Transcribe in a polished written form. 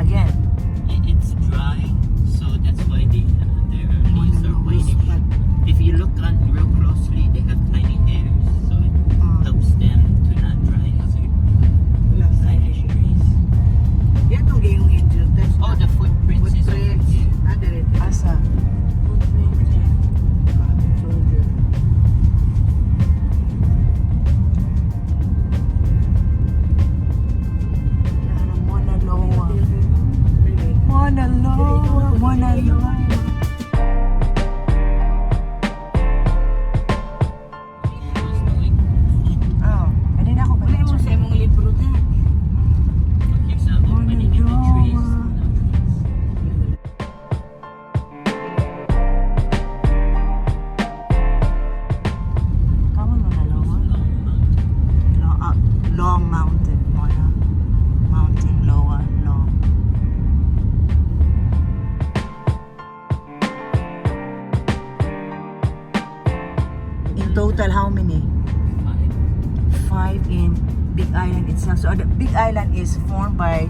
again. It's dry, so that's why their leaves are whitish. If you look on real closely, they have tiny hairs, so it helps them to not dry as you whitish trees. Yan ang yung angel test. Oh, the footprints is over Footprints. here. Dire. Asa? Over there. Soldier. Mauna Loa. Mauna Loa. Mauna Loa. Oh, kanina ako Wala mo sa imong libro ta. Here's some opening in the trees. Kamu Mauna Loa. Long mountain. Mauna. Mountain Loa. Long. In total, how many? 5 in Big Island itself. So the Big Island is formed by